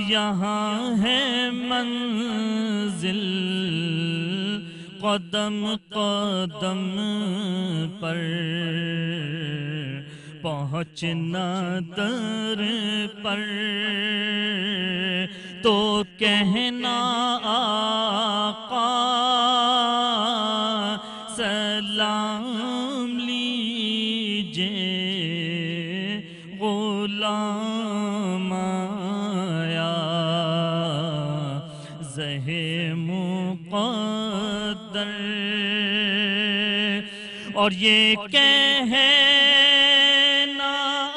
یہاں ہے منزل قدم قدم پر پہنچنا در پر تو کہنا آقا سلام لیجے غلام آیا زہ مقدر اور یہ کہنا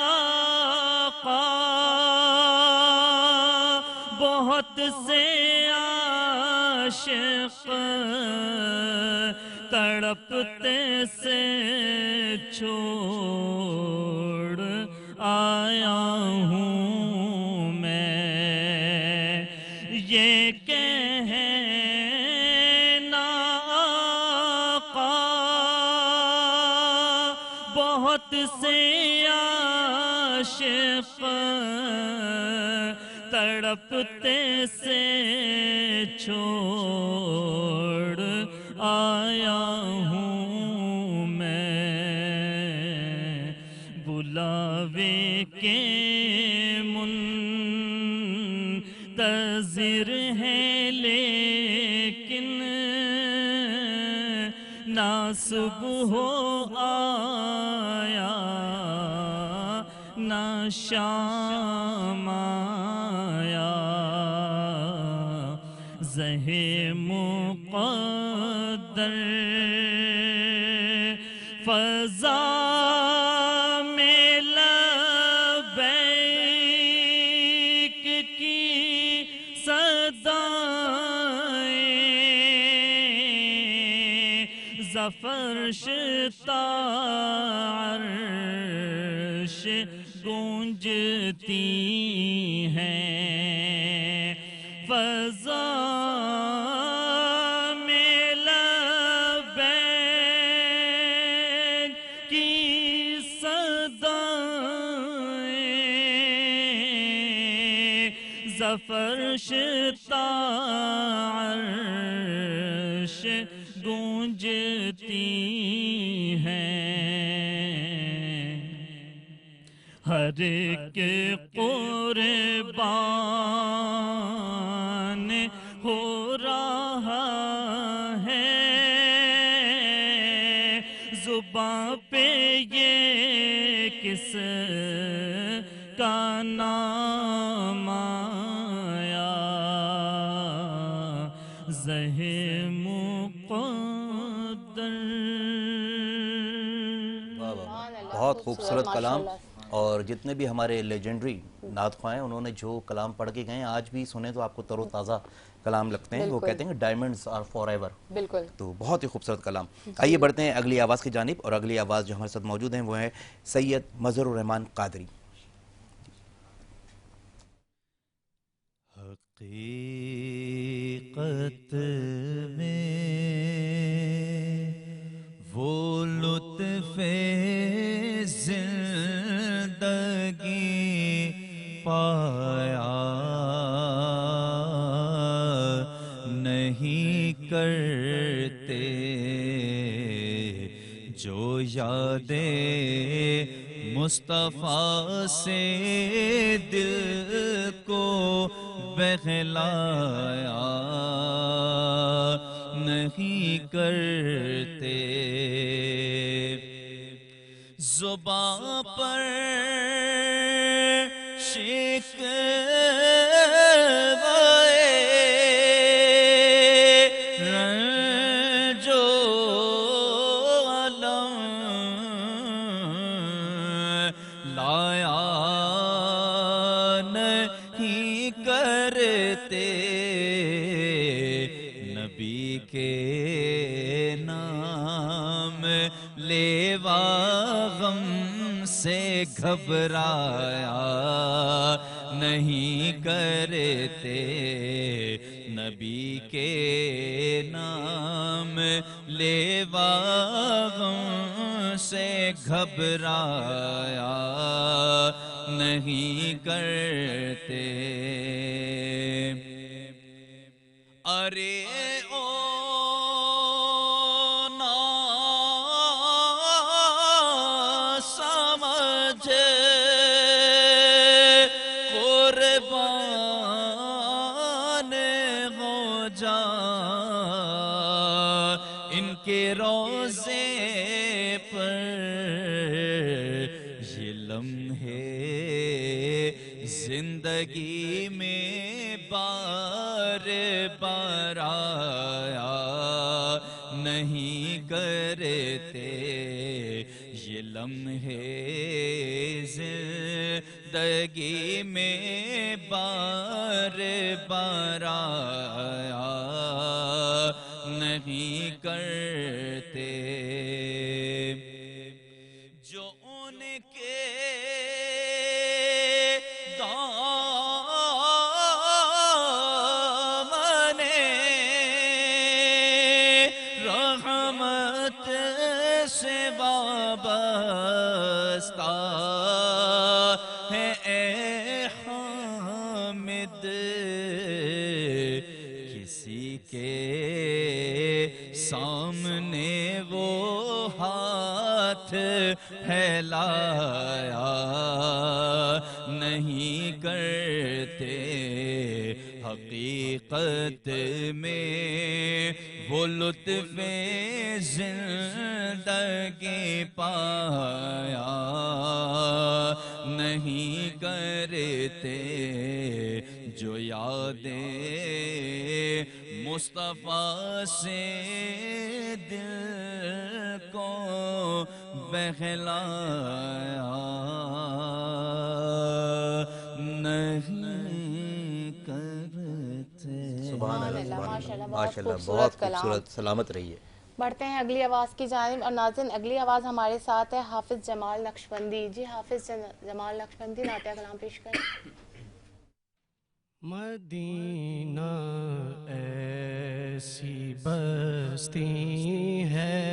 آقا بہت سے عاشق تڑپتے سے چھوڑ آیا ہوں میں یہ کہنا آقا بہت سے عاشق تڑپتے سے چھوڑ آیا ہوں میں بلاوے کے منتظر ہیں لیکن نہ صبح آیا نہ شام آیا زہ مقدر فضا میں لبیک کی صدائیں زفرش عرش گونجتی ہیں فضا میں لبیک کی صدائیں زفرش عرش گونجتی ہیں ہر ایک قربان ہو رہا ہے زباں پہ یہ کس کا نام آیا زہ مقدر بہت خوبصورت کلام اور جتنے بھی ہمارے لیجنڈری نعت خواہ ہیں انہوں نے جو کلام پڑھ کے گئے ہیں آج بھی سنیں تو آپ کو تر و تازہ کلام لگتے ہیں وہ کہتے ہیں ڈائمنڈز آر فار ایور بالکل تو بہت ہی خوبصورت کلام آئیے بڑھتے ہیں اگلی آواز کی جانب اور اگلی آواز جو ہمارے ساتھ موجود ہیں وہ ہے سید مظہر الرحمان قادری حقیقت میں وہ لطف زندگی پایا نہیں کرتے جو یاد مصطفیٰ سے دل کو بہلایا نہیں کرتے زباں پر رنج و علم لایا نہیں کرتے نبی کے نام لیوا غم سے گھبرایا نہیں کرتے نبی کے نام لیوا غم سے گھبرایا نہیں کرتے. ارے او نا سمجھ قربان ہو جا ان کے روزے پر یہ لمحے زندگی میں بار بار آیا نہیں کرتے. یہ لمحے زندگی میں بار بار آیا نہیں کرتے. جو ان کے رحمت سے وابستہ ہے اے حامد, کسی کے سامنے وہ ہاتھ پھیلایا نہیں کرتے. حقیقت میں وہ لطف زندگی پایا نہیں کرتے. جو یادیں مصطفیٰ سے دل کو بہلایا نہیں کرتے. سبحان اللہ, ماشاء اللہ, ماشاء اللہ, بہت بہت کلام. خوبصورت. سلامت رہیے. بڑھتے ہیں اگلی آواز کی جانب. اور ناظرین اگلی آواز ہمارے ساتھ ہے حافظ جمال نقشبندی. جی حافظ جمال نقشبندی نعتیہ کلام پیش کریں. مدینہ ایسی بستی ہے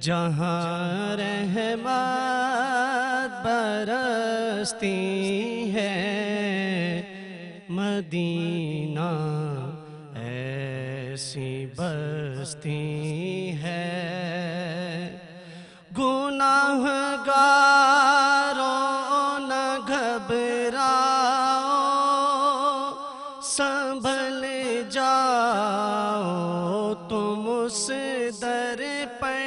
جہاں رحمت برستی ہے. مدینہ ایسی بستی ہے گناہ گاروں نہ گھبراؤ سنبھل جاؤ تم اس در پر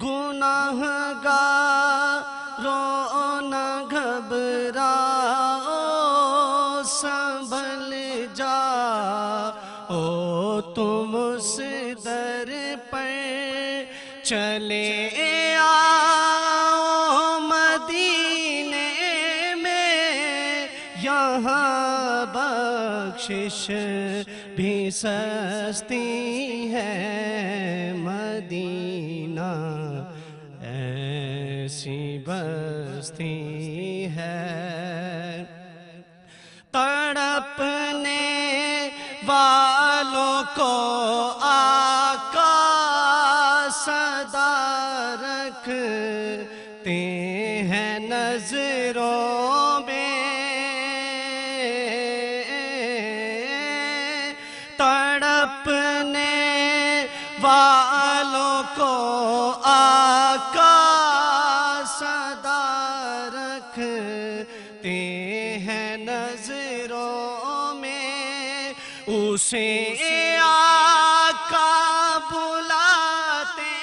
گناہ گاروں نہ گھبراؤ سنبھل جاؤ تم اس در پر چلے آؤ مدینے میں یہاں بخشش بھی سستی ہے. مدینہ ایسی بستی ہے تڑپنے والوں کو آقا صدا رکھتے ہیں نظروں میں. تڑپنے والوں کو آقا صدا رکھتے ہیں نظروں میں. اسے آقا بلاتے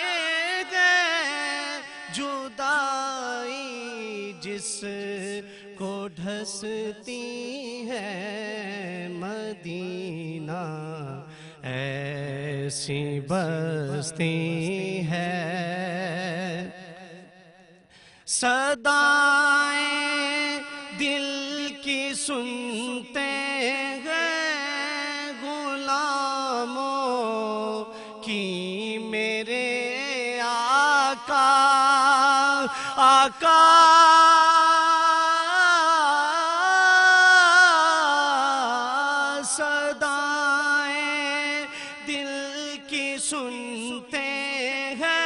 گئے جدائی جس کو ڈھستی ہے. مدینہ ایسی بستی ہے صدائیں دل کی سنتے ہیں غلاموں کی میرے آقا آقا صدائیں دل کی سنتے ہیں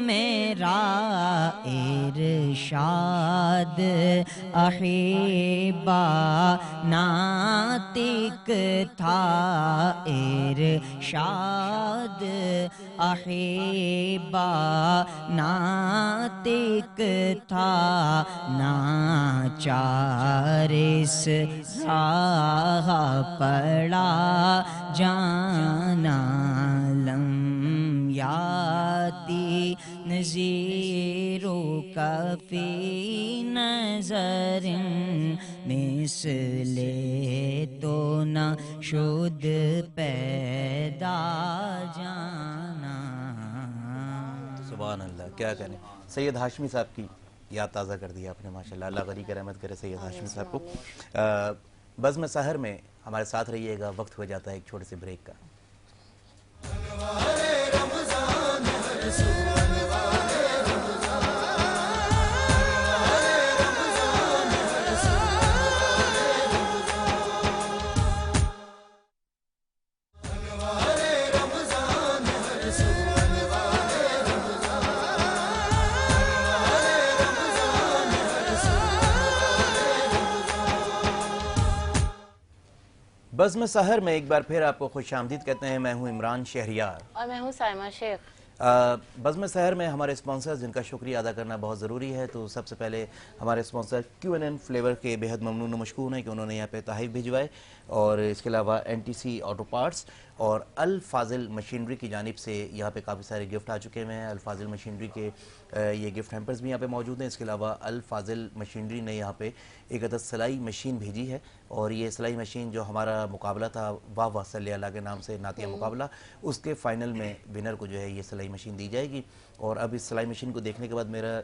میرا ارشاد احبا ناطق تھا ارشاد احبا ناطق تھا ناچار اس راہ پڑا جانا لم یاتی نذیرو کفی نظر مثل تو نہ شد پیدا جانا. سبحان اللہ، کیا کہنے. سید ہاشمی صاحب کی یاد تازہ کر دیا آپ نے ماشاءاللہ. اللہ غنی کی رحمت کرے سید ہاشمی صاحب کو. بزم سحر میں ہمارے ساتھ رہیے گا. وقت ہو جاتا ہے ایک چھوٹے سے بریک کا. بزم سحر میں ایک بار پھر آپ کو خوش آمدید کہتے ہیں. میں ہوں عمران شہریار اور میں ہوں سائمہ شیخ. بزم سحر میں ہمارے اسپانسرز جن کا شکریہ ادا کرنا بہت ضروری ہے. تو سب سے پہلے ہمارے اسپانسر QNN فلیور کے بہت ممنون و مشکور ہیں کہ انہوں نے یہاں پہ تحائف بھجوائے. اور اس کے علاوہ NTC آٹو پارٹس اور الفاضل مشینری کی جانب سے یہاں پہ کافی سارے گفٹ آ چکے ہوئے ہیں. الفاضل مشینری کے یہ گفٹ ہیمپرز بھی یہاں پہ موجود ہیں. اس کے علاوہ الفاضل مشینری نے یہاں پہ ایک عدد سلائی مشین بھیجی ہے. اور یہ سلائی مشین جو ہمارا مقابلہ تھا واہ واہ صلی اللہ کے نام سے نعتیہ مقابلہ، اس کے فائنل میں ونر کو جو ہے یہ سلائی مشین دی جائے گی. اور اب اس سلائی مشین کو دیکھنے کے بعد میرا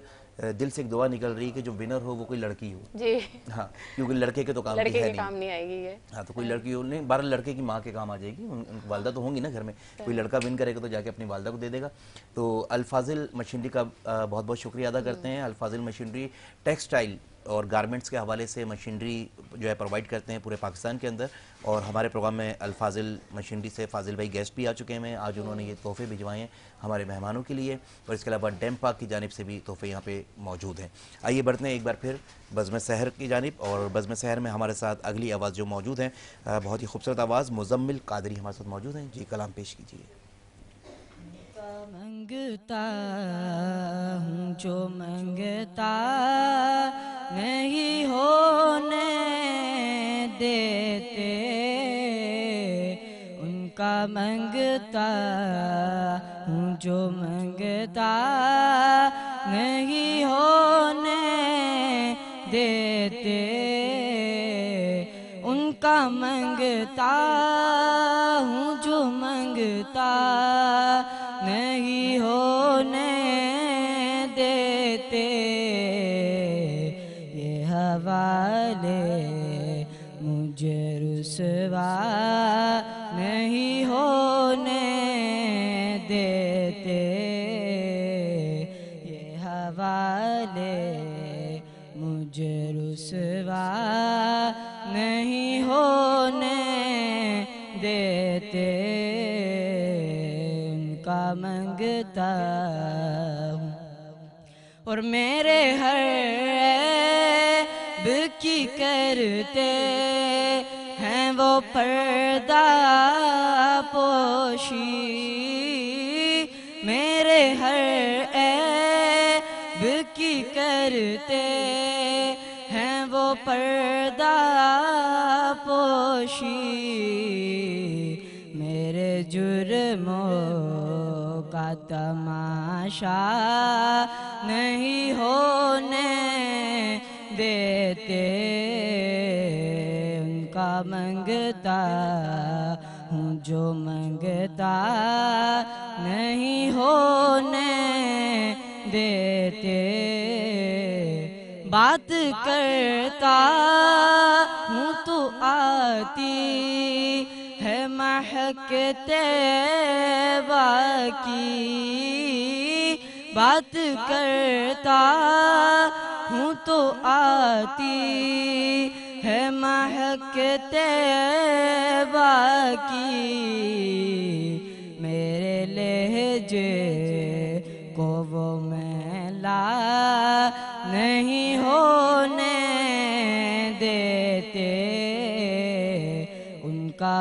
دل سے ایک دعا نکل رہی ہے کہ جو ونر ہو وہ کوئی لڑکی ہو. جی ہاں، کیونکہ لڑکے کے تو کام لڑکے بھی ہے کے نہیں. کام نہیں آئے گی یہ. ہاں تو کوئی لڑکی ہو نہیں، 12 لڑکے کی ماں کے کام آ جائے گی. ان کی والدہ تو ہوں گی نا گھر میں. کوئی لڑکا ون کرے گا تو جا کے اپنی والدہ کو دے دے گا. تو الفاضل مشینری کا بہت بہت شکریہ ادا کرتے ہیں. الفاضل مشینری ٹیکسٹائل اور گارمنٹس کے حوالے سے مشینری جو ہے پرووائڈ کرتے ہیں پورے پاکستان کے اندر. اور ہمارے پروگرام میں الفاضل مشینری سے فاضل بھائی گیسٹ بھی آ چکے ہیں. آج انہوں نے یہ تحفے بھجوائے ہیں ہمارے مہمانوں کے لیے. اور اس کے علاوہ ڈیم پارک کی جانب سے بھی تحفے یہاں پہ موجود ہیں. آئیے بڑھتے ہیں ایک بار پھر بزم سحر کی جانب. اور بزم سحر میں ہمارے ساتھ اگلی آواز جو موجود ہیں، بہت ہی خوبصورت آواز، مزمل قادری ہمارے ساتھ موجود ہیں. جی کلام پیش کیجیے. منگتا ہوں جو منگتا نہیں ہونے دیتے، ان کا منگتا ہوں جو منگتا نہیں ہونے دیتے، ان کا منگتا ہوں جو منگتا نہیں ہونے دیتے. یہ حوالے مجھے رسوا نہیں ہونے دیتے. یہ حوالے مجھے رسوا نہیں ہونے دیتے. کا منگتا ہوں اور میرے ہر عیب کی کرتے ہیں وہ پردہ پوشی. میرے ہر عیب کی کرتے ہیں وہ پردہ پوشی. میرے جرموں کا تماشا نہیں ہونے دیتے. ان کا منگتا ہوں جو منگتا نہیں ہونے دیتے. بات کرتا ہوں تو آتی ہے مہک طیبہ کی. بات کرتا ہوں تو آتی ہے مہک طیبہ کی. میرے لہجے کو وہ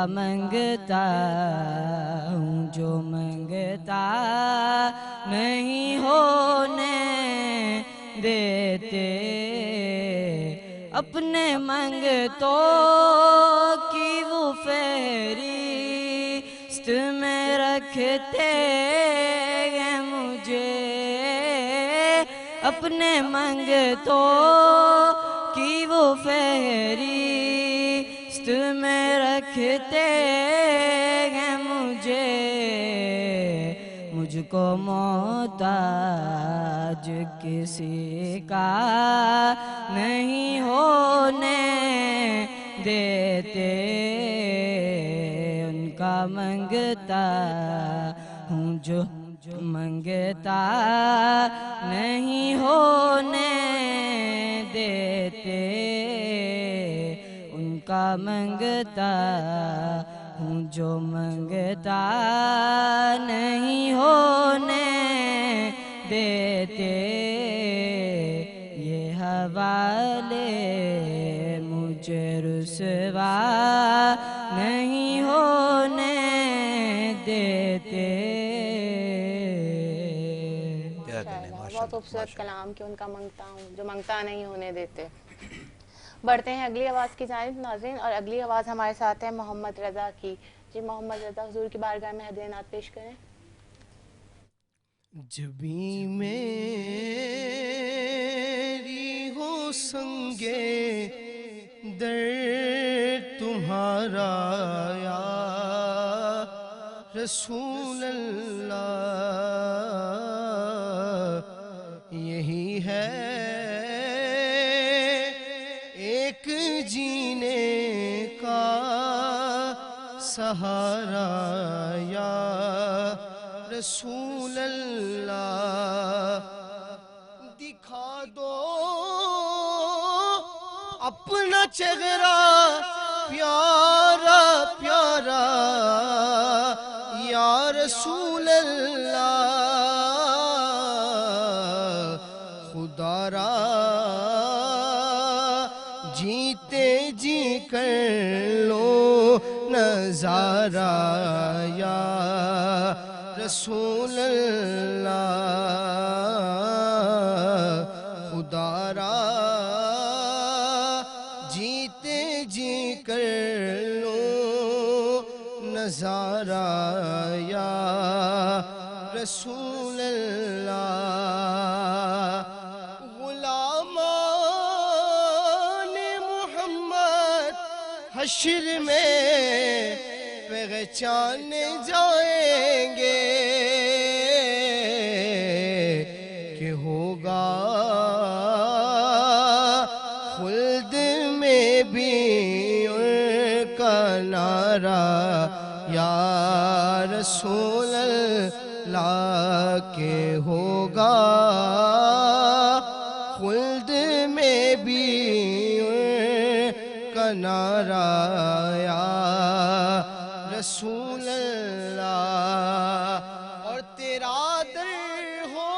منگتا ہوں جو منگتا نہیں ہونے دیتے، اپنے منگتوں کی وہ فہرست میں رکھتے ہیں مجھے، اپنے منگتوں کی وہ فہرست میں رکھتے ہیں مجھے، مجھ کو محتاج کسی کا نہیں ہونے دیتے، ان کا منگتا ہوں جو منگتا نہیں ہونے دیتے، ان کا منگتا ہوں جو منگتا نہیں ہونے دیتے، یہ حوالے مجھے رسوا نہیں ہونے دیتے۔ بہت خوبصورت کلام کہ ان کا منگتا ہوں جو منگتا نہیں ہونے دیتے۔ بڑھتے ہیں اگلی آواز کی جانب ناظرین، اور اگلی آواز ہمارے ساتھ ہے محمد رضا کی۔ جی محمد رضا حضور کی بارگاہ میں ہدیہ نعت پیش کریں۔ جبھی میری ہو سنگے در تمہارا یا رسول اللہ، یہی ہے ایک جینے کا سہارا یا رسول اللہ، دکھا دو اپنا چہرہ پیارا پیارا یا رسول اللہ، خدا را جیتے جی کر لو نظارہ یا رسول اللہ، خدا را جیتے جی کر لو نظارہ یا رسول اللہ، غلامان محمد حشر میں پہچان جائیں گے کہ ہوگا خلد میں بھی ان کا نعرہ یا رسول اللہ، کہ ہوگا خلد میں بھی ان کا نعرہ یا رسول اللہ، اور تیرا در ہو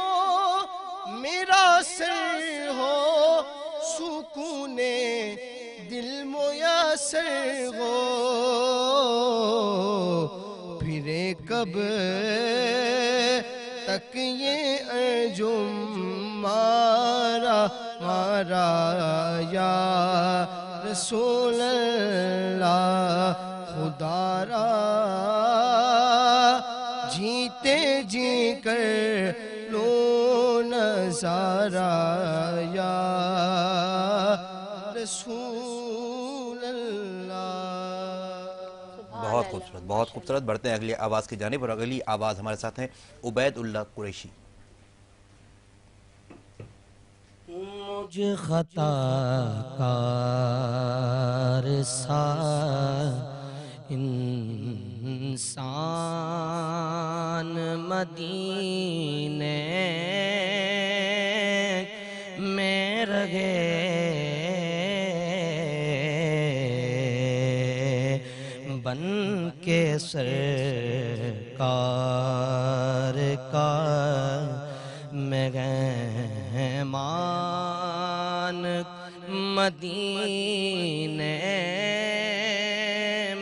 میرا سر ہو سکون دل میسر ہو، پھرے کب تک یہ انجم مارا مارا یا رسول اللہ، خدا را جیتے جی کر لو نظارہ یا رسول اللہ۔ بہت خوبصورت، بہت خوبصورت۔ بڑھتے ہیں اگلی آواز کی جانب، اور اگلی آواز ہمارے ساتھ ہیں عبید اللہ قریشی۔ مجھ خطا کار سا انسان مدینے میں رہے، بن کے سرکار کا مہمان مدینے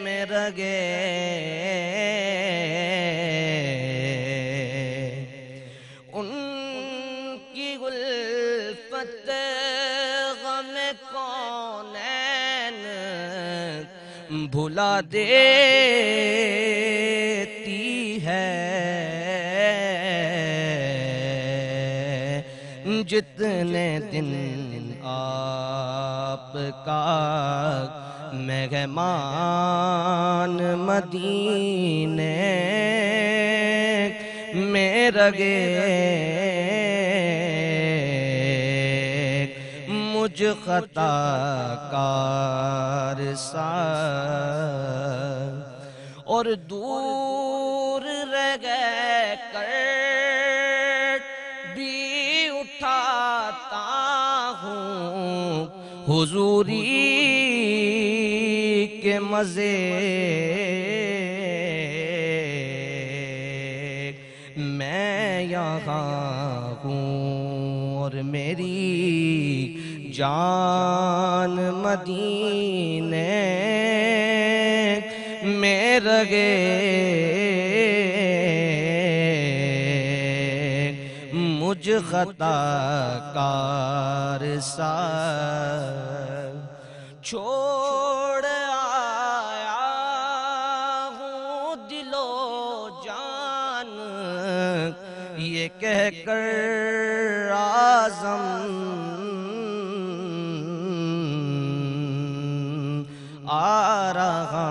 میں رہ رگے ان کی الفت غم کونین بھلا دیتی ہے جتنے دن آپ کا مہمان مدینے میں رگے مجھ خطا کار سا اور دور رہ گئے کر بھی اٹھاتا ہوں حضوری کے مزے میں یہاں ہوں اور میری جان مدینے میں رگے مجھ خطا کار سا چھوڑ آیا ہوں دل و جان یہ کہہ کر اعظم آ رہا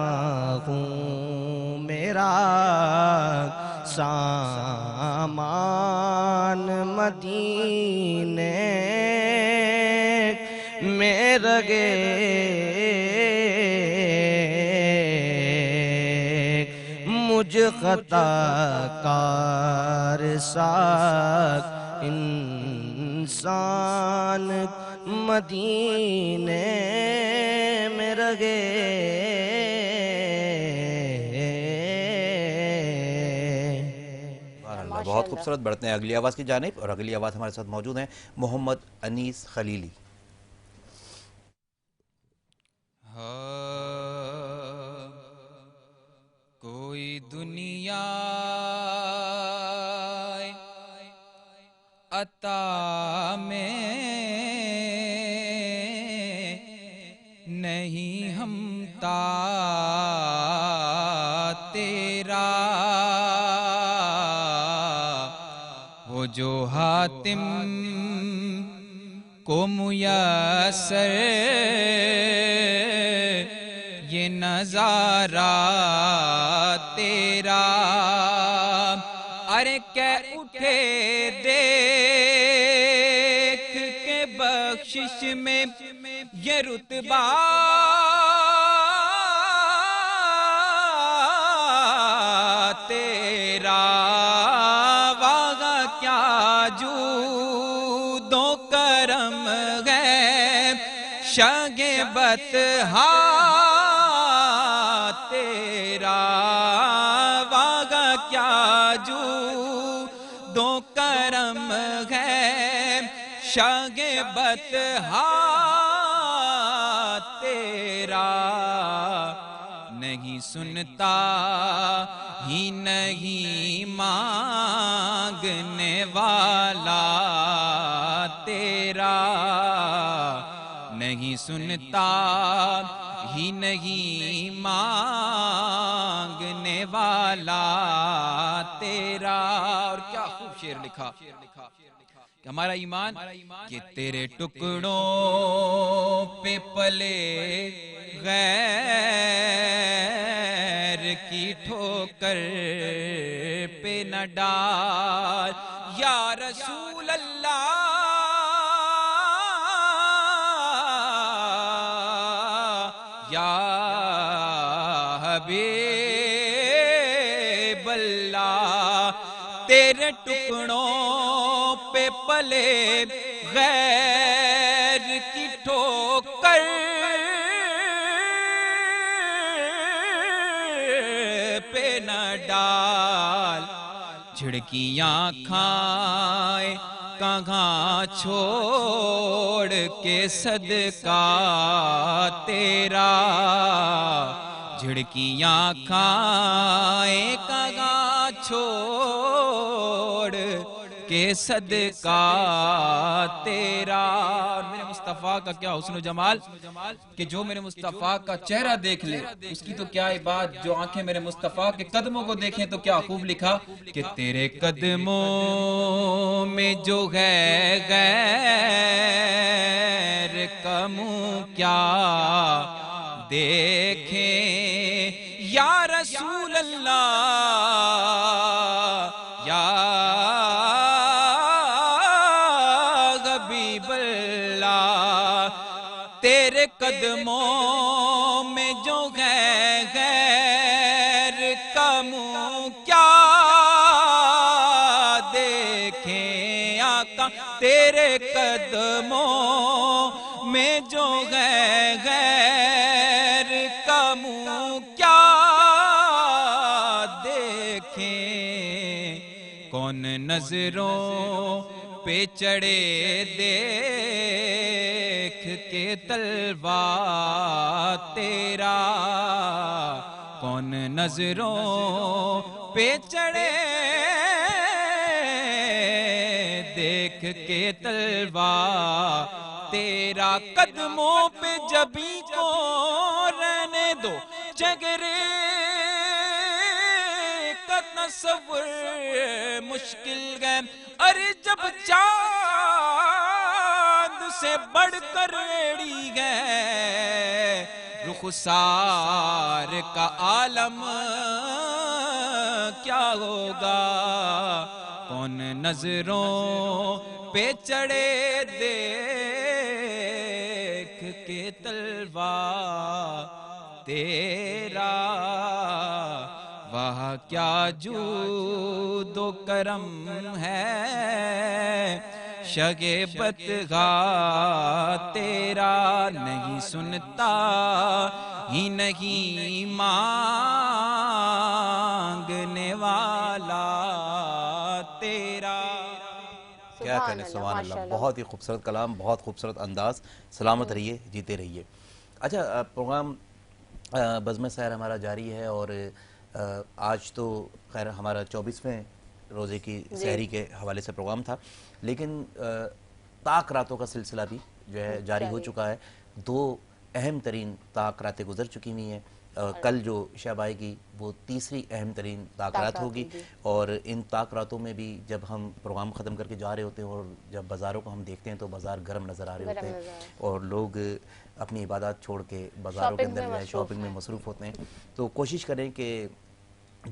ہوں میرا سامان مدینے میں رگے مجھ خطا کار ساک انسان مدینے میں رگے بہت خوبصورت. بڑھتے ہیں اگلی آواز کی جانب اور اگلی آواز ہمارے ساتھ موجود ہیں محمد انیس خلیلی. کوئی دنیا عطا میں نہیں ہمتا تیرا وہ جو حاتم کو میسر یہ نظارہ تیرا ارے کہ اٹھے دیکھ کے بخشش میں یہ رتبہ تیرا واغا کیا جود و کرم ہے شگ بطحا تیرا واغا کیا جود و کرم ہے شگ بطحا تیرا نہیں سنتا ہی نہیں مانگنے والا تیرا نہیں سنتا ہی نہیں مانگنے والا تیرا. اور کیا خوب شعر لکھا کہ ہمارا ایمان کہ تیرے ٹکڑوں پہ پلے غیر کی ٹھوکر پہ نہ ڈال یا رسول اللہ یا حبیب اللہ تیرے ٹکڑوں پہ پلے غیر کی ٹھوکر پہ نہ ڈال جھڑکیاں کھائے کہاں چھوڑ کے صدقہ تیرا جھڑکیاں کھائے کگاں چھوڑ کے صدقہ تیرا. اور میرے مصطفیٰ کا کیا حسن و جمال کہ جو میرے مصطفیٰ کا چہرہ دیکھ لے اس کی تو کیا ہی بات, جو آنکھیں میرے مصطفیٰ کے قدموں کو دیکھیں تو کیا خوب لکھا کہ تیرے قدموں میں جو ہے غیر کا منہ کیا دیکھیں یا رسول اللہ یا حبیب اللہ. تیرے قدموں میں جو ہے غیر کا منہ کیا دیکھیں آقا. تیرے قدموں میں جو ہے غیر کا منہ کیا دیکھیں. کون نظروں پہ چڑھے دیکھ کے طلبہ تیرا. کون نظروں پہ چڑھے دیکھ کے طلبہ تیرا. قدموں پہ جبھی کو رہنے دو جگرے کا تصور مشکل ہے. ارے جب چاند سے بڑھ کر ایڑی گئے رخسار کا عالم کیا ہوگا. کون نظروں پہ چڑھے دیکھ کے طلبہ تیرا. وہاں کیا جود و کرم ہے شگفتگاہ تیرا. نہیں سنتا ہی نہیں مانگنے والا تیرا. کیا کہنے, سبحان اللہ. بہت ہی خوبصورت کلام, بہت خوبصورت انداز. سلامت رہیے, جیتے رہیے. اچھا, پروگرام بزم سحر ہمارا جاری ہے اور آج تو خیر ہمارا 24ویں روزے کی سحری کے حوالے سے پروگرام تھا, لیکن طاق راتوں کا سلسلہ بھی جو ہے جاری ہو چکا ہے. 2 اہم ترین طاق راتیں گزر چکی ہوئی ہیں. کل جو شب آئے گی وہ تیسری اہم ترین طاق رات ہوگی, اور ان طاق راتوں میں بھی جب ہم پروگرام ختم کر کے جا رہے ہوتے ہیں اور جب بازاروں کو ہم دیکھتے ہیں تو بازار گرم نظر آ رہے ہوتے ہیں اور لوگ اپنی عبادات چھوڑ کے بازاروں کے اندر جو ہے شاپنگ میں مصروف ہوتے ہیں. تو کوشش کریں کہ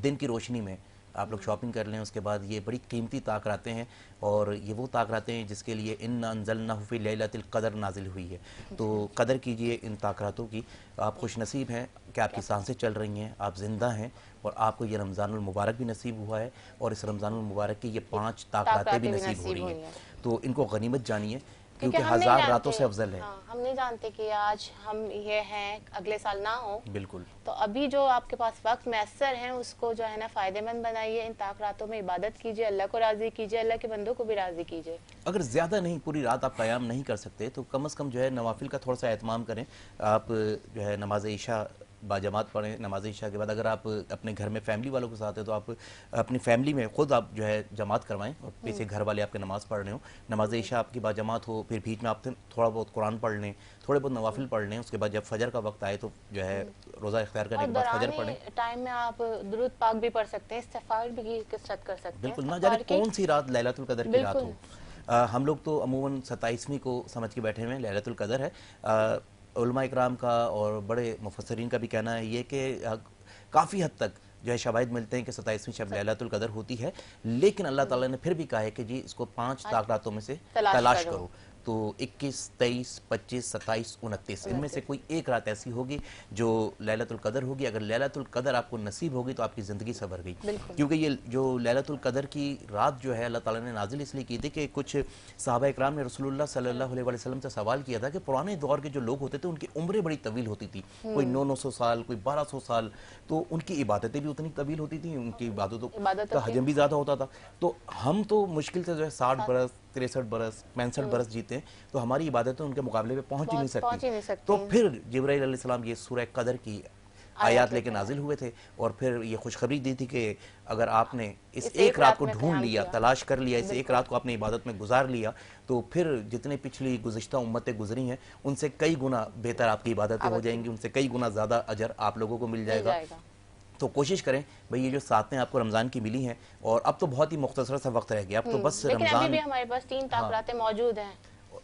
دن کی روشنی میں آپ لوگ شاپنگ کر لیں. اس کے بعد یہ بڑی قیمتی طاق راتیں ہیں اور یہ وہ طاق راتیں ہیں جس کے لیے اِنَّا أَنزَلْنَاهُ فِي لَيْلَةِ الْقَدْرِ نازل ہوئی ہے. تو قدر کیجئے ان طاق راتوں کی. آپ خوش نصیب ہیں کہ آپ کی سانسیں چل رہی ہیں, آپ زندہ ہیں اور آپ کو یہ رمضان المبارک بھی نصیب ہوا ہے اور اس رمضان المبارک کی یہ 5 طاق راتیں بھی نصیب ہو رہی ہیں. تو ان کو غنیمت جانیے کیونکہ 1000 راتوں سے افضل ہے. ہم نہیں جانتے کہ آج ہم یہ ہیں اگلے سال نہ ہو. بالکل. تو ابھی جو آپ کے پاس وقت میسر ہیں اس کو جو ہے نا فائدہ مند بنائیے. ان طاق راتوں میں عبادت کیجئے, اللہ کو راضی کیجئے, اللہ کے بندوں کو بھی راضی کیجئے. اگر زیادہ نہیں, پوری رات آپ قیام نہیں کر سکتے تو کم از کم جو ہے نوافل کا تھوڑا سا اہتمام کریں. آپ جو ہے نماز عشاء باجماعت پڑھیں. نماز عشاء کے بعد اگر آپ اپنے گھر میں فیملی والوں کے ساتھ ہیں تو آپ اپنی فیملی میں خود آپ جو ہے جماعت کروائیں اور پیچھے گھر والے آپ کے نماز پڑھ رہے ہوں. نماز عشاء آپ کی باجماعت ہو, پھر بیچ میں آپ تھوڑا بہت قرآن پڑھ لیں, تھوڑے بہت نوافل پڑھ لیں. اس کے بعد جب فجر کا وقت آئے تو جو ہے روزہ اختیار کرنے کے بعد فجر پڑھیں. ٹائم میں آپ درود پاک بھی پڑھ سکتے ہیں, استغفار بھی کثرت کر سکتے ہیں. بالکل. نہ جانے کون سی رات لیلۃ القدر کی رات ہو. ہم لوگ تو عموماً 27ویں کو سمجھ کے بیٹھے ہوئے ہیں لیلۃ القدر ہے. علماء اکرام کا اور بڑے مفسرین کا بھی کہنا ہے یہ کہ کافی حد تک جو ہے شواہد ملتے ہیں کہ 27ویں شب لیلۃ القدر ہوتی ہے, لیکن اللہ تعالیٰ نے پھر بھی کہا ہے کہ جی اس کو 5 طاق راتوں میں سے تلاش کرو. تو 21, 23, 25, 27, 29 ان میں سے کوئی ایک رات ایسی ہوگی جو لیلۃ القدر ہوگی. اگر لیلۃ القدر آپ کو نصیب ہوگی تو آپ کی زندگی سنور گئی, کیونکہ یہ جو لیلۃ القدر کی رات جو ہے اللہ تعالیٰ نے نازل اس لیے کی تھی کہ کچھ صحابہ اکرام نے رسول اللہ صلی اللہ علیہ وسلم سے سوال کیا تھا کہ پرانے دور کے جو لوگ ہوتے تھے ان کی عمریں بڑی طویل ہوتی تھی, کوئی 900 سال, کوئی 1200 سال, تو ان کی عبادتیں بھی اتنی طویل ہوتی تھیں, ان کی عبادتوں کا حجم بھی زیادہ ہوتا تھا. تو ہم تو مشکل سے جو ہے 60 برس, 63 برس, 65 برس جیتے ہیں, تو ہماری عبادتیں ان کے مقابلے میں پہنچ ہی نہیں سکتی. تو پھر جبرائیل علیہ السلام یہ سورہ قدر کی آیات لے کے نازل ہوئے تھے، اور پھر یہ خوشخبری دی تھی کہ اگر آپ نے اس ایک رات کو ڈھونڈ لیا، تلاش کر لیا، اس ایک رات کو آپ نے عبادت میں گزار لیا، تو پھر جتنے پچھلی گزشتہ امتیں گزری ہیں ان سے کئی گنا بہتر آپ کی عبادتیں ہو جائیں گی، ان سے کئی گنا زیادہ اجر آپ لوگوں کو مل جائے گا۔ تو کوشش کریں بھئی یہ جو ساتیں آپ کو رمضان کی ملی ہیں، اور اب تو بہت ہی مختصر سا وقت رہ گیا، اب تو بس لیکن رمضان، ابھی بھی ہمارے پاس 3 تاخراتیں موجود ہیں۔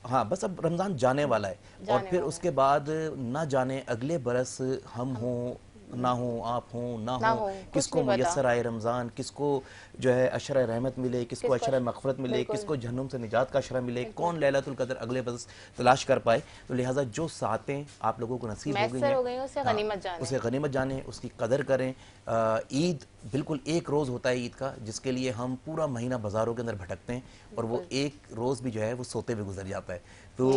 ہاں بس اب رمضان جانے والا ہے، اور پھر اس کے بعد نہ جانے اگلے برس ہم ہوں نہ ہوں، آپ ہوں نہ ہوں، کس کو میسر آئے رمضان، کس کو جو ہے عشرہ رحمت ملے، کس کو عشرہ مغفرت ملے، کس کو جہنم سے نجات کا عشرہ ملے، کون لیلۃ القدر اگلے برس تلاش کر پائے۔ تو لہٰذا جو ساتیں آپ لوگوں کو نصیب ہو گئی ہیں اسے غنیمت جانیں، اس کی قدر کریں۔ عید بالکل ایک روز ہوتا ہے عید کا، جس کے لیے ہم پورا مہینہ بازاروں کے اندر بھٹکتے ہیں، اور وہ ایک روز بھی جو ہے وہ سوتے ہوئے گزر جاتا ہے۔ تو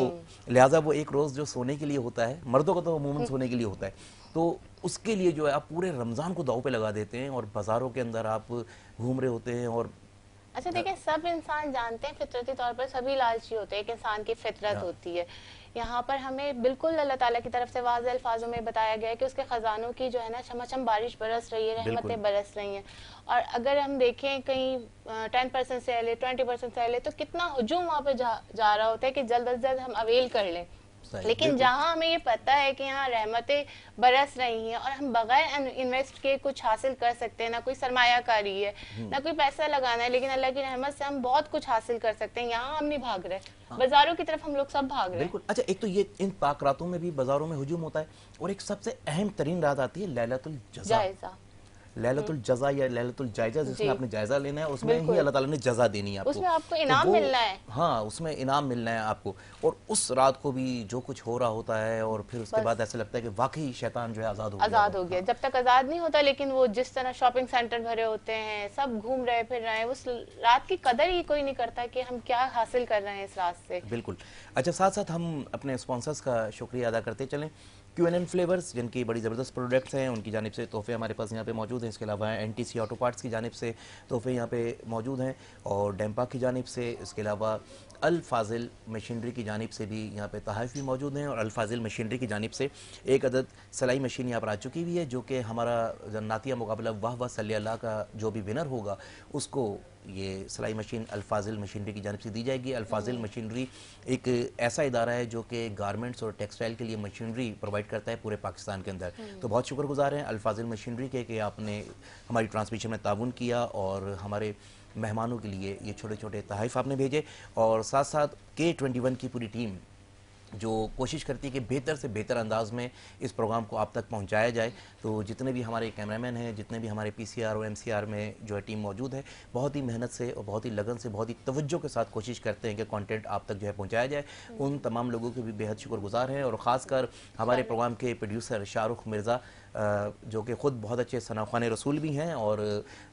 لہٰذا وہ ایک روز جو سونے کے لیے ہوتا ہے، مردوں کا تو عموماً سونے کے لیے ہوتا ہے، تو اس کے لیے جو ہے آپ پورے رمضان کو داؤ پہ لگا دیتے ہیں، اور بازاروں کے اندر آپ گھوم رہے ہوتے ہیں۔ اور اچھا دیکھیں، سب انسان جانتے ہیں فطرتی طور پر سبھی لالچی ہوتے ہیں، ایک انسان کی فطرت ہوتی ہے۔ یہاں پر ہمیں بالکل اللہ تعالیٰ کی طرف سے واضح الفاظوں میں بتایا گیا ہے کہ اس کے خزانوں کی جو ہے نا چھمچم بارش برس رہی ہے، رحمتیں برس رہی ہیں۔ اور اگر ہم دیکھیں کہیں 10% سیل ہے، 20% سیل ہے، تو کتنا ہجوم وہاں پہ جا رہا ہوتا ہے کہ جلد از جلد ہم اویل کر لیں۔ لیکن جہاں ہمیں یہ پتہ ہے کہ یہاں رحمتیں برس رہی ہیں اور ہم بغیر انویسٹ کے کچھ حاصل کر سکتے ہیں، نہ کوئی سرمایہ کاری ہے، نہ کوئی پیسہ لگانا ہے، لیکن اللہ کی رحمت سے ہم بہت کچھ حاصل کر سکتے ہیں، یہاں ہم نہیں بھاگ رہے، بازاروں کی طرف ہم لوگ سب بھاگ رہے ہیں۔ بالکل۔ اچھا، ایک تو یہ ان پاک راتوں میں بھی بازاروں میں ہجوم ہوتا ہے، اور ایک سب سے اہم ترین رات آتی ہے لیلۃ الجزا، لیلۃ الجزا یا لیلۃ الجائزہ، جس میں آپ نے جائزہ لینا ہے، اس میں ہی اللہ تعالیٰ نے جزا دینی ہے آپ کو، اس میں آپ کو انعام ملنا ہے۔ ہاں، اس میں انعام ملنا ہے آپ کو، اور اس رات کو بھی جو کچھ ہو رہا ہوتا ہے، اور پھر اس کے بعد ایسا لگتا ہے کہ واقعی شیطان جو ہے آزاد ہو گیا۔ جب تک آزاد نہیں ہوتا، لیکن وہ جس طرح شاپنگ سینٹر بھرے ہوتے ہیں، سب گھوم رہے پھر رہے ہیں، اس رات کی قدر ہی کوئی نہیں کرتا کہ ہم کیا حاصل کر رہے ہیں اس رات سے۔ بالکل۔ اچھا، ساتھ ساتھ ہم اپنے اسپانسرز کا شکریہ ادا کرتے چلیں۔ QNN فلیورز، جن کی بڑی زبردست پروڈکٹس ہیں، ان کی جانب سے تحفے ہمارے پاس یہاں پہ موجود ہیں۔ اس کے علاوہ NTC آٹو پارٹس کی جانب سے تحفے یہاں پہ موجود ہیں، اور ڈیمپا کی جانب سے، اس کے علاوہ الفاضل مشینری کی جانب سے بھی یہاں پہ تحائف بھی موجود ہیں، اور الفاضل مشینری کی جانب سے ایک عدد سلائی مشین یہاں پر آ چکی ہوئی ہے، جو کہ ہمارا نعتیہ مقابلہ واہ واہ صلی اللہ کا جو بھی ونر ہوگا اس کو یہ سلائی مشین الفاضل مشینری کی جانب سے دی جائے گی۔ الفاضل مشینری ایک ایسا ادارہ ہے جو کہ گارمنٹس اور ٹیکسٹائل کے لیے مشینری پرووائڈ کرتا ہے پورے پاکستان کے اندر، تو بہت شکر گزار ہیں الفاضل مشینری کے کہ آپ نے ہماری ٹرانسمیشن میں تعاون کیا، اور ہمارے مہمانوں کے لیے یہ چھوٹے چھوٹے تحائف آپ نے بھیجے، اور ساتھ ساتھ K21 کی پوری ٹیم جو کوشش کرتی ہے کہ بہتر سے بہتر انداز میں اس پروگرام کو آپ تک پہنچایا جائے۔ تو جتنے بھی ہمارے کیمرامین ہیں، جتنے بھی ہمارے PCR اور MCR میں جو ہے ٹیم موجود ہے، بہت ہی محنت سے اور بہت ہی لگن سے، بہت ہی توجہ کے ساتھ کوشش کرتے ہیں کہ کانٹینٹ آپ تک جو ہے پہنچایا جائے۔ ان تمام لوگوں کے بھی بہت شکر گزار ہیں، اور خاص کر ہمارے پروگرام کے پروڈیوسر شاہ رخ مرزا، جو کہ خود بہت اچھے ثناءخوان رسول بھی ہیں، اور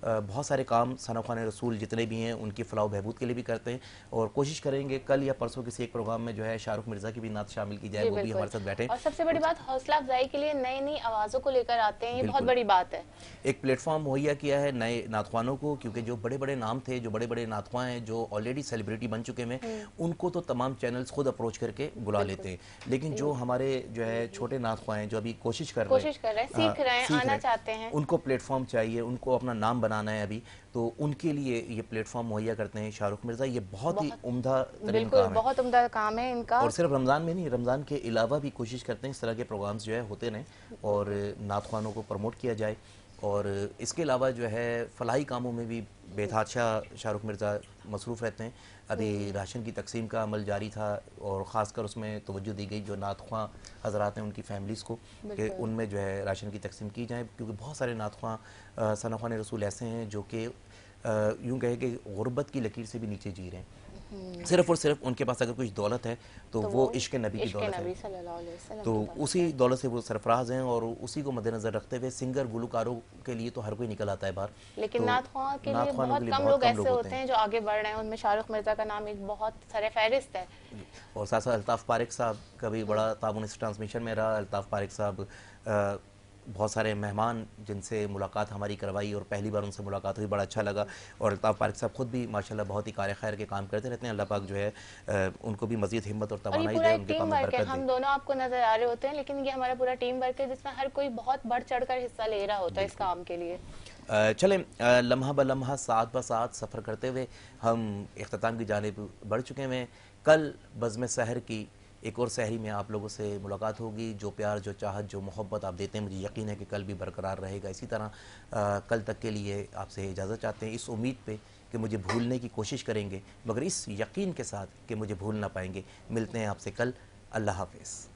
بہت سارے کام ثناءخوان رسول جتنے بھی ہیں ان کی فلاح و بہبود کے لیے بھی کرتے ہیں، اور کوشش کریں گے کل یا پرسوں کسی ایک پروگرام میں جو ہے شاہ رخ مرزا کی بھی نعت شامل کی جائے، وہ بھی ہمارے ساتھ بیٹھے۔ اور سب سے بڑی بات، حوصلہ افزائی کے لیے نئی نئی آوازوں کو لے کر آتے ہیں، یہ بہت بڑی بات ہے۔ ایک پلیٹ فارم مہیا کیا ہے نئے نعت خوانوں کو، کیونکہ جو بڑے بڑے نام تھے، جو بڑے بڑے نعت خواں ہیں، جو آلریڈی سیلیبریٹی بن چکے ہیں، ان کو تو تمام چینلز خود اپروچ کر کے بلا لیتے ہیں، لیکن جو ہمارے جو ہے چھوٹے نعت خواں ہیں، جو ابھی کوشش کر رہے ہیں، سیکھ رہے ہیں، آنا چاہتے ہیں، ان کو پلیٹ فارم چاہیے، ان کو اپنا نام بنانا ہے ابھی، تو ان کے لیے یہ پلیٹ فارم مہیا کرتے ہیں شاہ رخ مرزا۔ یہ بہت ہی عمدہ ترین کام ہے، بہت عمدہ کام ہے ان کا، اور صرف رمضان میں نہیں، رمضان کے علاوہ بھی کوشش کرتے ہیں اس طرح کے پروگرامز جو ہے ہوتے رہیں، اور نعت خوانوں کو پروموٹ کیا جائے۔ اور اس کے علاوہ جو ہے فلاحی کاموں میں بھی بے تحاشا شاہ رخ مرزا مصروف رہتے ہیں۔ ابھی راشن کی تقسیم کا عمل جاری تھا، اور خاص کر اس میں توجہ دی گئی جو نعت خواں حضرات ہیں ان کی فیملیز کو، کہ ان میں جو ہے راشن کی تقسیم کی جائے، کیونکہ بہت سارے نعت خواں ثناءخوان رسول ایسے ہیں جو کہ یوں کہے کہ غربت کی لکیر سے بھی نیچے جی رہے ہیں، صرف اور صرف ان کے پاس اگر کچھ دولت ہے تو وہ عشق نبی کی دولت ہے، تو اسی دولت سے وہ سرفراز ہیں، اور اسی کو مد نظر رکھتے ہوئے سنگر گلوکاروں کے لیے تو ہر کوئی نکل آتا ہے باہر، لیکن نعت خواں کے لیے بہت کم لوگ ایسے ہوتے ہیں جو آگے بڑھ رہے ہیں، ان میں شاہ رخ مرزا کا نام ایک بہت سر فہرست ہے۔ اور ساتھ ساتھ الطاف پاریک صاحب کا بھی بڑا تعاون اس ٹرانسمیشن میں رہا۔ الطاف پاریک صاحب بہت سارے مہمان جن سے ملاقات ہماری کروائی اور پہلی بار ان سے ملاقات ہوئی، بڑا اچھا لگا. اور الطاف پارک صاحب خود بھی ماشاءاللہ بہت ہی کار خیر کے کام کرتے رہتے ہیں. اللہ پاک جو ہے ان کو بھی مزید ہمت اور توانائی دے، ان کے کام میں برکت دے. ہم دونوں آپ کو نظر آ رہے ہوتے ہیں لیکن یہ ہمارا پورا ٹیم ورک ہے جس میں ہر کوئی بہت بڑھ چڑھ کر حصہ لے رہا ہوتا ہے اس کام کے لیے. چلیں لمحہ بلمحہ ساتھ بساتھ سفر کرتے ہوئے ہم اختتام کی جانب بڑھ چکے ہیں. کل بزم سحر کی ایک اور سحری میں آپ لوگوں سے ملاقات ہوگی. جو پیار، جو چاہت، جو محبت آپ دیتے ہیں مجھے یقین ہے کہ کل بھی برقرار رہے گا اسی طرح. کل تک کے لیے آپ سے اجازت چاہتے ہیں اس امید پہ کہ مجھے بھولنے کی کوشش کریں گے مگر اس یقین کے ساتھ کہ مجھے بھول نہ پائیں گے. ملتے ہیں آپ سے کل. اللہ حافظ.